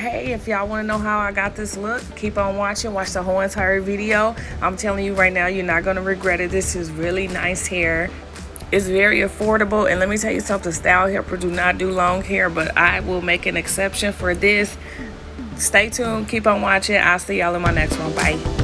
Hey, if y'all want to know how I got this look, keep on watching. Watch the whole entire video. I'm telling you right now, you're not going to regret it. This is really nice hair. It's very affordable. And let me tell you something, Style Helper do not do long hair, but I will make an exception for this. Stay tuned. Keep on watching. I'll see y'all in my next one. Bye.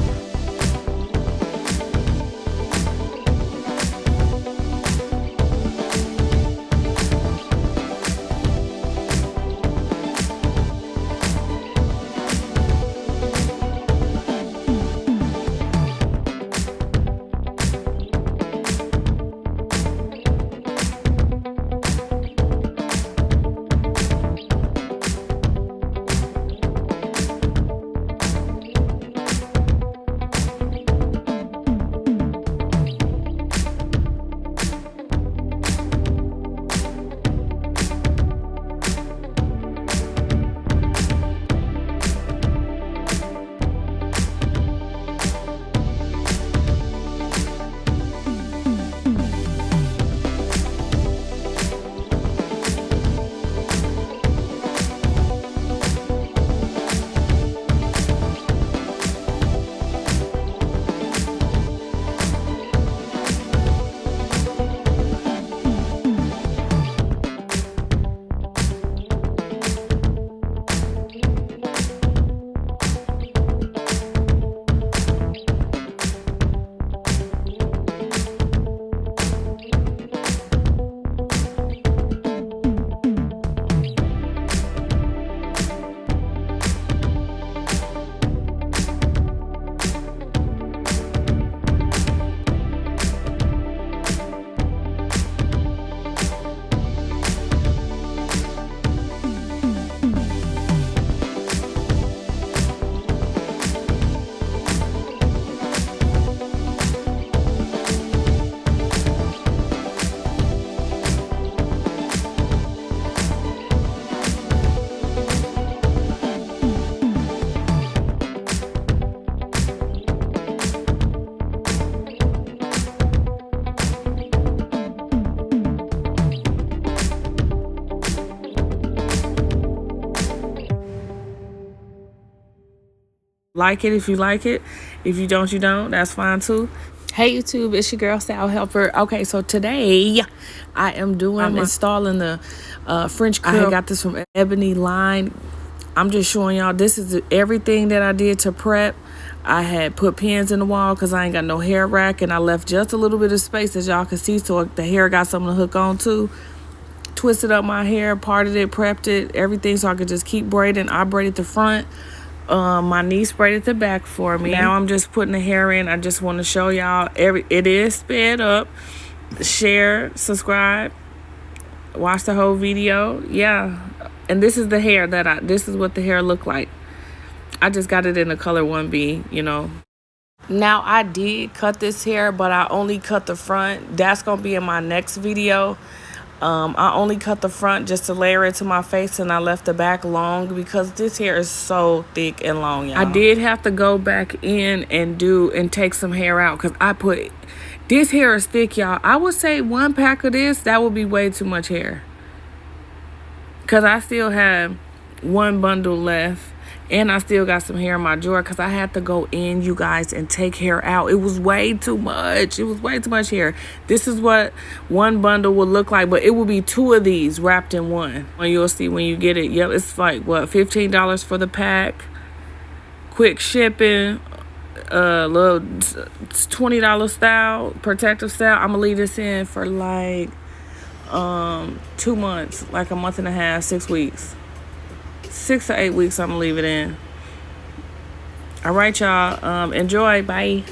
Like it if you like it. If you don't, you don't. That's fine too. Hey YouTube, it's your girl Style Helper. Okay, so today I am installing the French curl. I got this from Ebony Line. I'm just showing y'all this is everything that I did to prep. I had put pins in the wall because I ain't got no hair rack, and I left just a little bit of space, as y'all can see, so the hair got something to hook on to. Twisted up my hair, parted it, prepped it, everything, so I could just keep braiding. I braided the front. My niece braided the back for me. Now I'm just putting the hair in. I just want to show y'all it is sped up. Share, subscribe, watch the whole video. Yeah. And this is the hair this is what the hair looked like. I just got it in the color 1B, you know. Now I did cut this hair, but I only cut the front. That's gonna be in my next video. I only cut the front just to layer it to my face, and I left the back long because this hair is so thick and long, y'all. I did have to go back in and take some hair out because this hair is thick, y'all. I would say 1 pack of this, that would be way too much hair. Because I still have 1 bundle left. And I still got some hair in my drawer because I had to go in, you guys, and take hair out. It was way too much. It was way too much hair. This is what 1 bundle would look like, but it will be 2 of these wrapped in 1. And you'll see when you get it. Yep, it's like, what, $15 for the pack. Quick shipping. Little $20 style, protective style. I'm going to leave this in for like 2 months, like a month and a half, 6 weeks. 6 to 8 weeks, I'm gonna leave it in. All right, y'all. Enjoy. Bye.